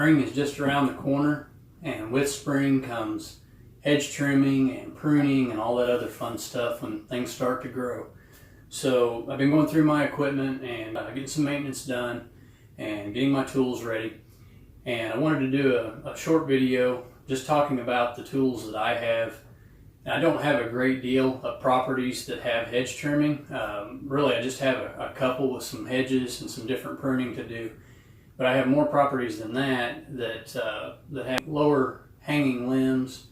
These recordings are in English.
spring is just around the corner, and with spring comes hedge trimming and pruning and all that other fun stuff when things start to grow. So I've been going through my equipment and getting some maintenance done and getting my tools ready. And I wanted to do a short video just talking about the tools that I have. And I don't have a great deal of properties that have hedge trimming. Really, I just have a couple with some hedges and some different pruning to do. But I have more properties than that that have lower hanging limbs,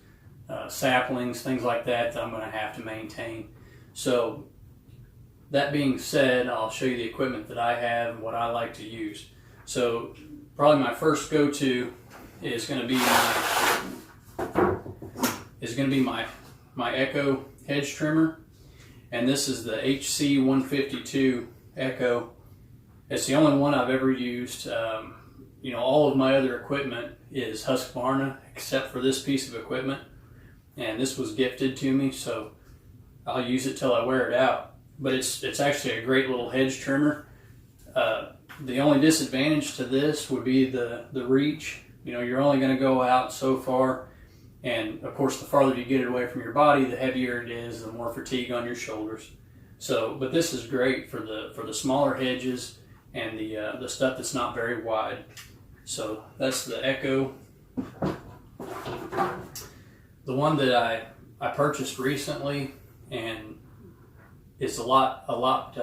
saplings, things like that I'm going to have to maintain. So that being said, I'll show you the equipment that I have and what I like to use. So probably my first go-to is going to be my Echo hedge trimmer, and this is the HC152 Echo. It's the only one I've ever used. All of my other equipment is Husqvarna except for this piece of equipment, and this was gifted to me, so I'll use it till I wear it out. But it's actually a great little hedge trimmer. The only disadvantage to this would be the reach. You're only going to go out so far, and of course the farther you get it away from your body, the heavier it is, the more fatigue on your shoulders. But this is great for the smaller hedges and the stuff that's not very wide. So that's the Echo. The one that I purchased recently, and it's a lot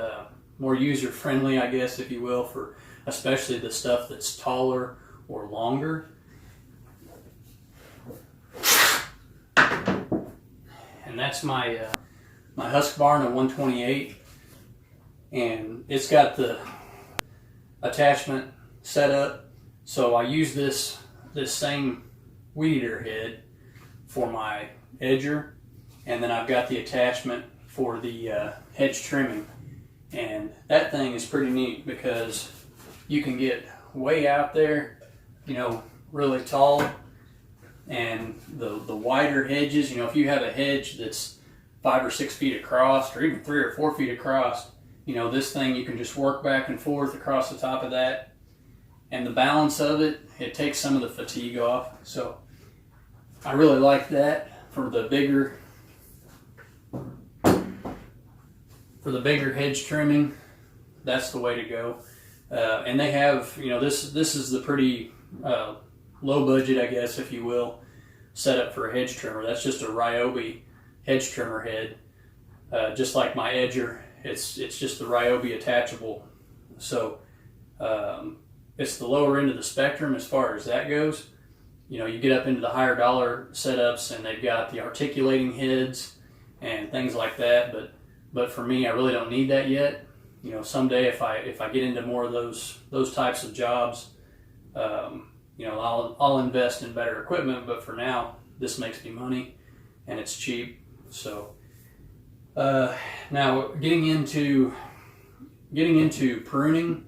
more user friendly, I guess, if you will, for especially the stuff that's taller or longer. And that's my Husqvarna 128, and it's got the attachment set up. So I use this same weed eater head for my edger, and then I've got the attachment for the hedge trimming. And that thing is pretty neat because you can get way out there, really tall, and the wider hedges, if you have a hedge that's 5 or 6 feet across, or even 3 or 4 feet across, this thing you can just work back and forth across the top of that, and the balance of it takes some of the fatigue off. So I really like that for the bigger hedge trimming. That's the way to go. And they have, this is the pretty low budget, I guess, if you will, setup for a hedge trimmer. That's just a Ryobi hedge trimmer head, just like my edger. It's just the Ryobi attachable. So it's the lower end of the spectrum as far as that goes. You get up into the higher dollar setups, and they've got the articulating heads and things like that. But for me, I really don't need that yet. Someday if I get into more of those types of jobs, I'll invest in better equipment. But for now, this makes me money, and it's cheap. So now getting into pruning,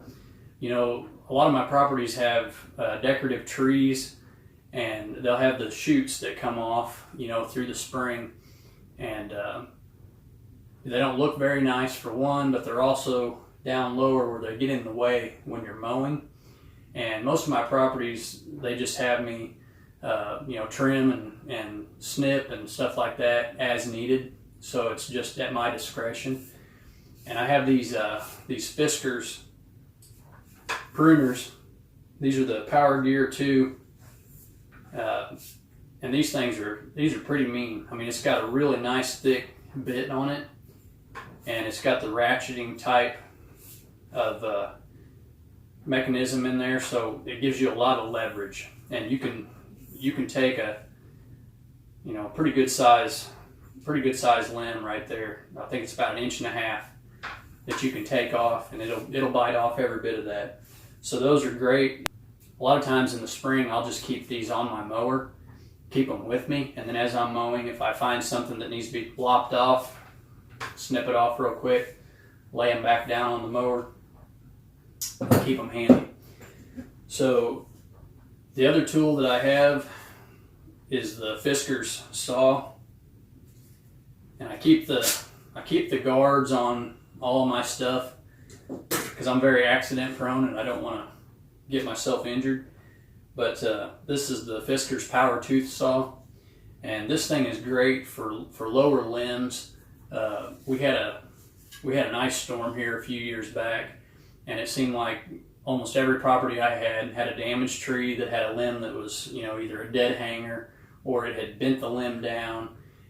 a lot of my properties have decorative trees, and they'll have the shoots that come off, through the spring, and they don't look very nice for one, but they're also down lower where they get in the way when you're mowing. And most of my properties, they just have me, trim and snip and stuff like that as needed. So it's just at my discretion. And I have these Fiskars Pruners. These are the Power Gear 2. And these are pretty mean. I mean, it's got a really nice thick bit on it, and it's got the ratcheting type of mechanism in there, so it gives you a lot of leverage. And you can take a pretty good size limb right there. I think it's about 1.5 inches that you can take off, and it'll bite off every bit of that. So those are great. A lot of times in the spring, I'll just keep these on my mower, keep them with me, and then as I'm mowing, if I find something that needs to be lopped off, snip it off real quick, lay them back down on the mower, keep them handy. So the other tool that I have is the Fiskars saw, and I keep the guards on all of my stuff because I'm very accident prone and I don't want to get myself injured. But this is the Fiskars Power Tooth Saw, and this thing is great for lower limbs. We had an ice storm here a few years back, and it seemed like almost every property I had a damaged tree that had a limb that was, you know, either a dead hanger or it had bent the limb down,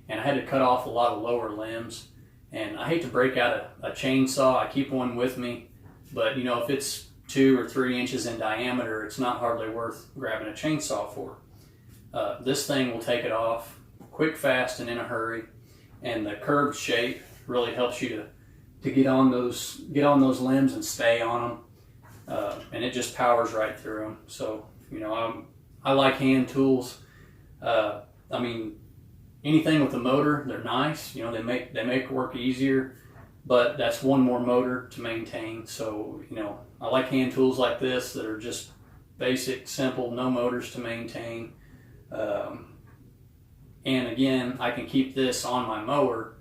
and I had to cut off a lot of lower limbs. And I hate to break out a chainsaw. I keep one with me, but you know, if it's 2 or 3 inches in diameter, it's not hardly worth grabbing a chainsaw for. This thing will take it off quick, fast, and in a hurry, and the curved shape really helps you to get on those limbs and stay on them, and it just powers right through them. So you know, I like hand tools. I mean, anything with a motor, they're nice. You know, they make work easier, but that's one more motor to maintain. So you know, I like hand tools like this that are just basic, simple, no motors to maintain. And again, I can keep this on my mower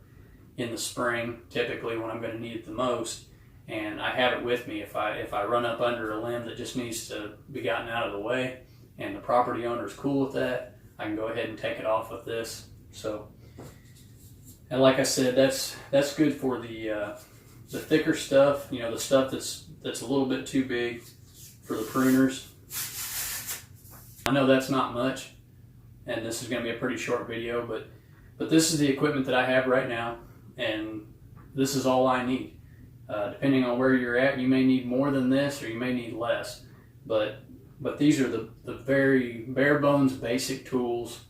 in the spring, typically when I'm going to need it the most, and I have it with me. If I run up under a limb that just needs to be gotten out of the way, and the property owner is cool with that, I can go ahead and take it off with this. So, and like I said, that's good for the thicker stuff. You know, the stuff that's a little bit too big for the pruners. I know that's not much, and this is going to be a pretty short video, but this is the equipment that I have right now, and this is all I need. Depending on where you're at, you may need more than this or you may need less, but these are the very bare bones basic tools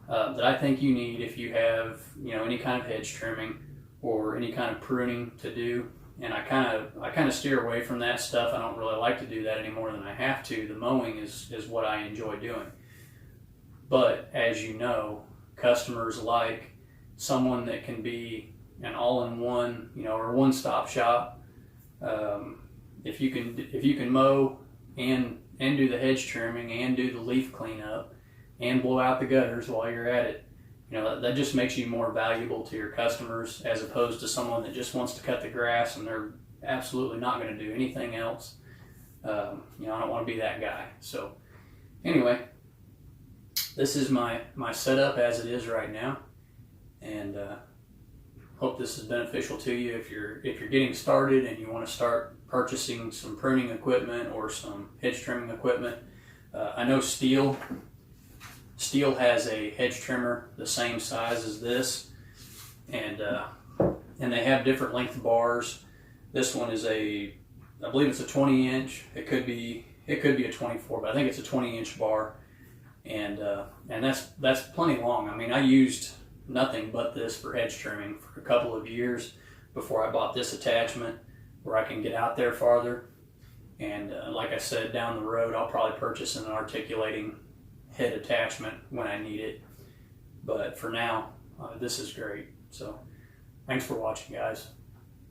that I think you need if you have, you know, any kind of hedge trimming or any kind of pruning to do. And I kind of steer away from that stuff. I don't really like to do that any more than I have to. The mowing is what I enjoy doing. But as you know, customers like someone that can be an all-in-one, you know, or one-stop shop. If you can mow and do the hedge trimming and do the leaf cleanup and blow out the gutters while you're at it, you know, that just makes you more valuable to your customers, as opposed to someone that just wants to cut the grass and they're absolutely not going to do anything else. You know, I don't want to be that guy. So anyway, this is my setup as it is right now, and hope this is beneficial to you if you're getting started and you want to start purchasing some pruning equipment or some hedge trimming equipment. I know Stihl has a hedge trimmer the same size as this, and they have different length bars. This one is I believe it's a 20 inch. It could be a 24, but I think it's a 20 inch bar, and that's plenty long. I mean, I used nothing but this for hedge trimming for a couple of years before I bought this attachment where I can get out there farther. And like I said, down the road I'll probably purchase an articulating head attachment when I need it. But for now, this is great. So thanks for watching, guys.